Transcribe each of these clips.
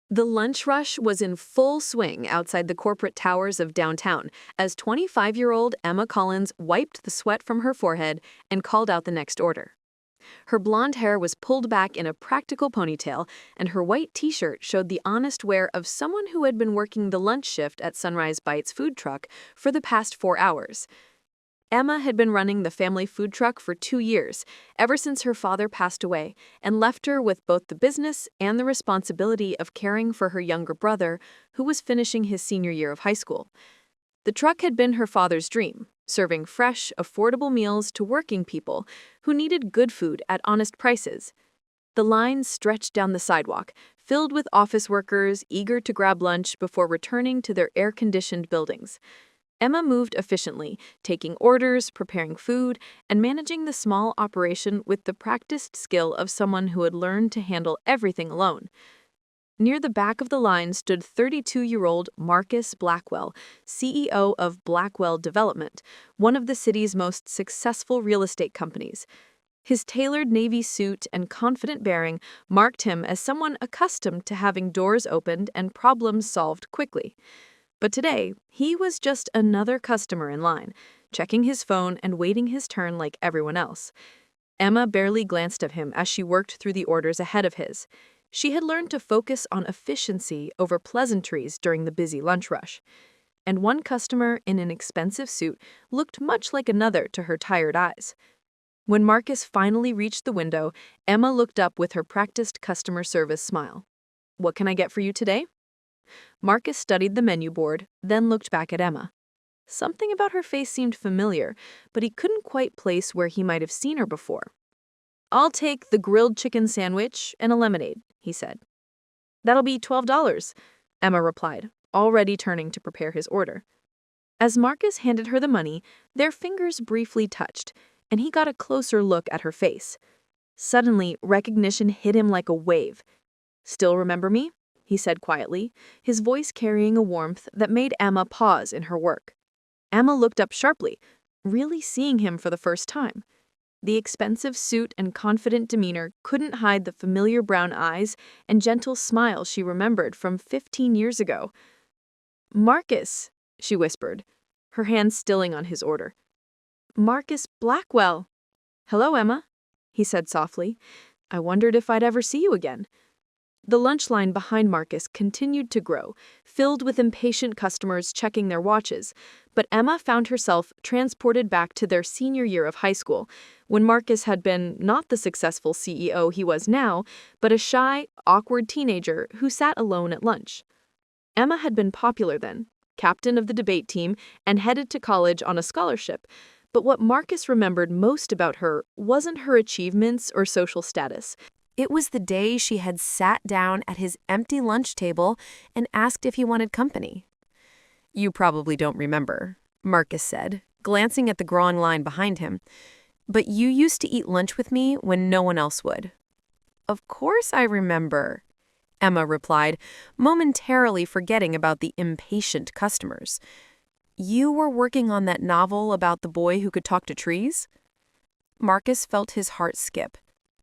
The lunch rush was in full swing outside the corporate towers of downtown as 25-year-old Emma Collins wiped the sweat from her forehead and called out the next order. Her blonde hair was pulled back in a practical ponytail, and her white t-shirt showed the honest wear of someone who had been working the lunch shift at Sunrise Bites food truck for the past 4 hours. Emma had been running the family food truck for 2 years, ever since her father passed away, and left her with both the business and the responsibility of caring for her younger brother, who was finishing his senior year of high school. The truck had been her father's dream, serving fresh, affordable meals to working people who needed good food at honest prices. The lines stretched down the sidewalk, filled with office workers eager to grab lunch before returning to their air-conditioned buildings. Emma moved efficiently, taking orders, preparing food, and managing the small operation with the practiced skill of someone who had learned to handle everything alone. Near the back of the line stood 32-year-old Marcus Blackwell, CEO of Blackwell Development, one of the city's most successful real estate companies. His tailored navy suit and confident bearing marked him as someone accustomed to having doors opened and problems solved quickly. But today, he was just another customer in line, checking his phone and waiting his turn like everyone else. Emma barely glanced at him as she worked through the orders ahead of his. She had learned to focus on efficiency over pleasantries during the busy lunch rush. And one customer in an expensive suit looked much like another to her tired eyes. When Marcus finally reached the window, Emma looked up with her practiced customer service smile. "What can I get for you today?" Marcus studied the menu board, then looked back at Emma. Something about her face seemed familiar, but he couldn't quite place where he might have seen her before. "I'll take the grilled chicken sandwich and a lemonade," he said. "That'll be $12, Emma replied, already turning to prepare his order. As Marcus handed her the money, their fingers briefly touched, and he got a closer look at her face. Suddenly, recognition hit him like a wave. "Still remember me?" he said quietly, his voice carrying a warmth that made Emma pause in her work. Emma looked up sharply, really seeing him for the first time. The expensive suit and confident demeanor couldn't hide the familiar brown eyes and gentle smile she remembered from 15 years ago. "Marcus," she whispered, her hand stilling on his order. "Marcus Blackwell." "Hello, Emma," he said softly. "I wondered if I'd ever see you again." The lunch line behind Marcus continued to grow, filled with impatient customers checking their watches, but Emma found herself transported back to their senior year of high school, when Marcus had been not the successful CEO he was now, but a shy, awkward teenager who sat alone at lunch. Emma had been popular then, captain of the debate team, and headed to college on a scholarship, but what Marcus remembered most about her wasn't her achievements or social status. It was the day she had sat down at his empty lunch table and asked if he wanted company. "You probably don't remember," Marcus said, glancing at the growing line behind him. "But you used to eat lunch with me when no one else would." "Of course I remember," Emma replied, momentarily forgetting about the impatient customers. "You were working on that novel about the boy who could talk to trees?" Marcus felt his heart skip.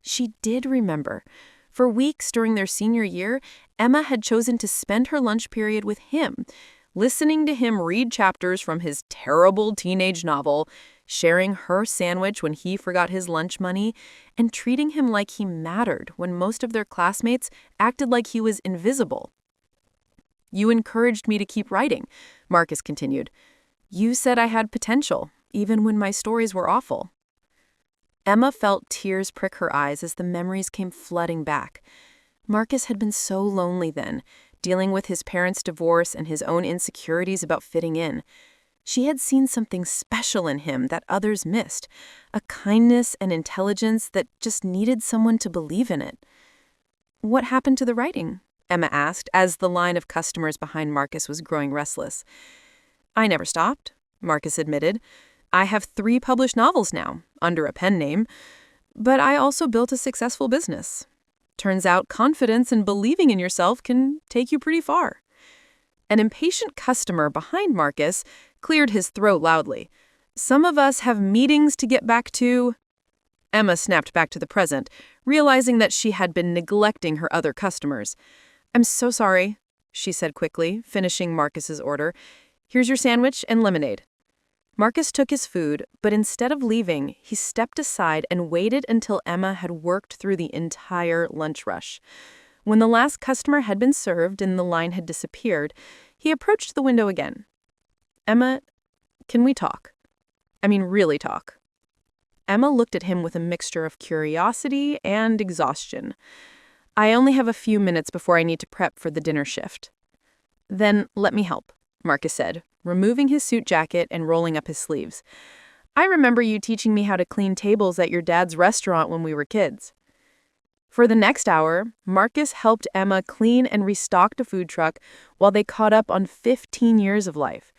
She did remember. For weeks during their senior year, Emma had chosen to spend her lunch period with him, listening to him read chapters from his terrible teenage novel, sharing her sandwich when he forgot his lunch money, and treating him like he mattered when most of their classmates acted like he was invisible. "You encouraged me to keep writing," Marcus continued. "You said I had potential, even when my stories were awful." Emma felt tears prick her eyes as the memories came flooding back. Marcus had been so lonely then, dealing with his parents' divorce and his own insecurities about fitting in. She had seen something special in him that others missed, a kindness and intelligence that just needed someone to believe in it. "What happened to the writing?" Emma asked, as the line of customers behind Marcus was growing restless. "I never stopped," Marcus admitted. "I have 3 published novels now, under a pen name, but I also built a successful business. Turns out confidence and believing in yourself can take you pretty far." An impatient customer behind Marcus cleared his throat loudly. "Some of us have meetings to get back to." Emma snapped back to the present, realizing that she had been neglecting her other customers. I'm so sorry, she said quickly, finishing Marcus's order. Here's your sandwich and lemonade. Marcus took his food, but instead of leaving, he stepped aside and waited until Emma had worked through the entire lunch rush. When the last customer had been served and the line had disappeared, he approached the window again. Emma, can we talk? I mean, really talk. Emma looked at him with a mixture of curiosity and exhaustion. I only have a few minutes before I need to prep for the dinner shift. Then let me help, Marcus said, removing his suit jacket and rolling up his sleeves. I remember you teaching me how to clean tables at your dad's restaurant when we were kids. For the next hour, Marcus helped Emma clean and restock the food truck while they caught up on 15 years of life.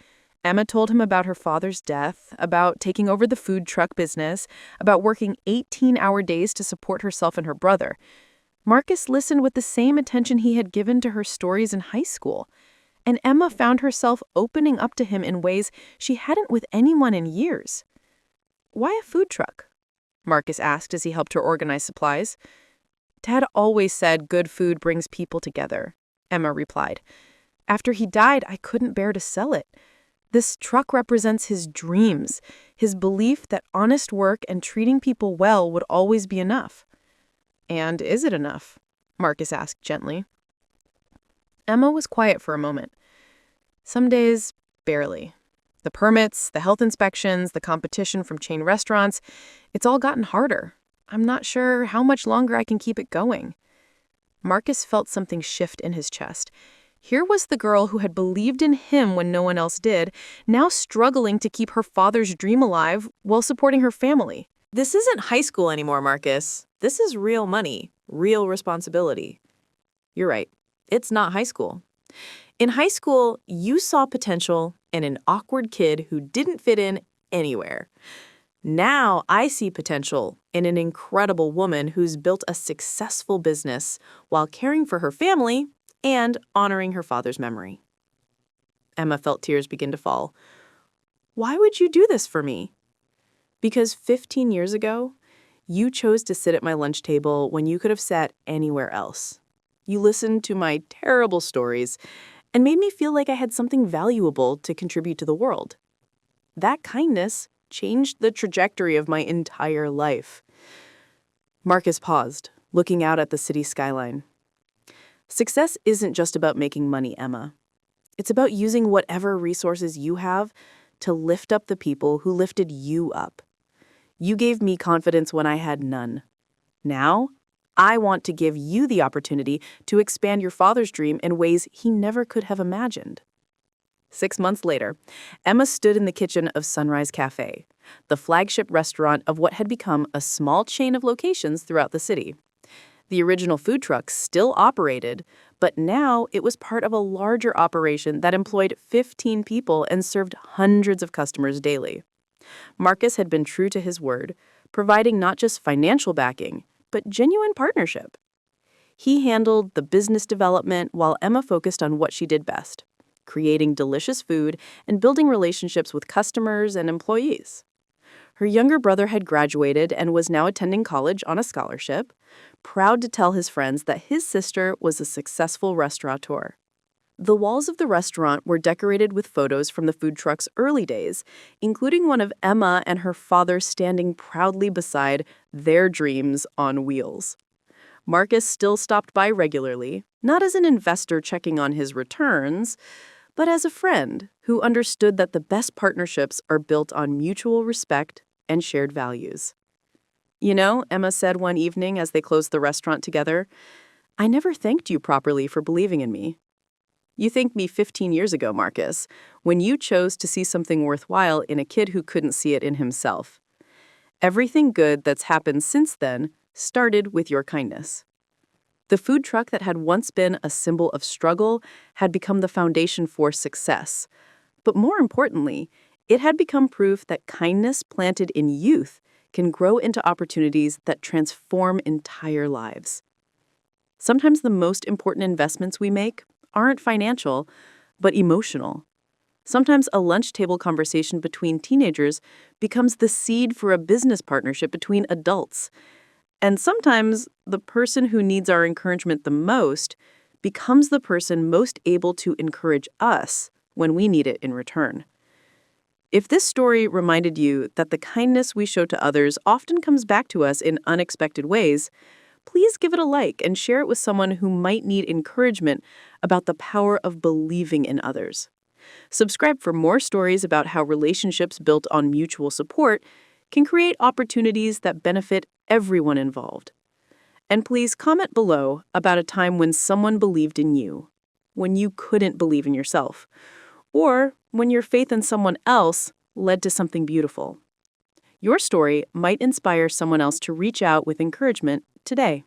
Emma told him about her father's death, about taking over the food truck business, about working 18-hour days to support herself and her brother. Marcus listened with the same attention he had given to her stories in high school. And Emma found herself opening up to him in ways she hadn't with anyone in years. Why a food truck? Marcus asked as he helped her organize supplies. Dad always said good food brings people together, Emma replied. After he died, I couldn't bear to sell it. This truck represents his dreams, his belief that honest work and treating people well would always be enough. And is it enough? Marcus asked gently. Emma was quiet for a moment. Some days, barely. The permits, the health inspections, the competition from chain restaurants, it's all gotten harder. I'm not sure how much longer I can keep it going. Marcus felt something shift in his chest. Here was the girl who had believed in him when no one else did, now struggling to keep her father's dream alive while supporting her family. This isn't high school anymore, Marcus. This is real money, real responsibility. You're right. It's not high school. In high school, you saw potential in an awkward kid who didn't fit in anywhere. Now I see potential in an incredible woman who's built a successful business while caring for her family and honoring her father's memory. Emma felt tears begin to fall. Why would you do this for me? Because 15 years ago, you chose to sit at my lunch table when you could have sat anywhere else. You listened to my terrible stories and made me feel like I had something valuable to contribute to the world. That kindness changed the trajectory of my entire life. Marcus paused, looking out at the city skyline. Success isn't just about making money, Emma. It's about using whatever resources you have to lift up the people who lifted you up. You gave me confidence when I had none. Now, I want to give you the opportunity to expand your father's dream in ways he never could have imagined. 6 months later, Emma stood in the kitchen of Sunrise Cafe, the flagship restaurant of what had become a small chain of locations throughout the city. The original food truck still operated, but now it was part of a larger operation that employed 15 people and served hundreds of customers daily. Marcus had been true to his word, providing not just financial backing, but genuine partnership. He handled the business development while Emma focused on what she did best, creating delicious food and building relationships with customers and employees. Her younger brother had graduated and was now attending college on a scholarship, proud to tell his friends that his sister was a successful restaurateur. The walls of the restaurant were decorated with photos from the food truck's early days, including one of Emma and her father standing proudly beside their dreams on wheels. Marcus still stopped by regularly, not as an investor checking on his returns, but as a friend who understood that the best partnerships are built on mutual respect and shared values. You know, Emma said one evening as they closed the restaurant together, I never thanked you properly for believing in me. You thanked me 15 years ago, Marcus, when you chose to see something worthwhile in a kid who couldn't see it in himself. Everything good that's happened since then started with your kindness. The food truck that had once been a symbol of struggle had become the foundation for success. But more importantly, it had become proof that kindness planted in youth can grow into opportunities that transform entire lives. Sometimes the most important investments we make aren't financial, but emotional. Sometimes a lunch table conversation between teenagers becomes the seed for a business partnership between adults. And sometimes the person who needs our encouragement the most becomes the person most able to encourage us when we need it in return. If this story reminded you that the kindness we show to others often comes back to us in unexpected ways, please give it a like and share it with someone who might need encouragement about the power of believing in others. Subscribe for more stories about how relationships built on mutual support can create opportunities that benefit everyone involved. And please comment below about a time when someone believed in you, when you couldn't believe in yourself, or when your faith in someone else led to something beautiful. Your story might inspire someone else to reach out with encouragement today.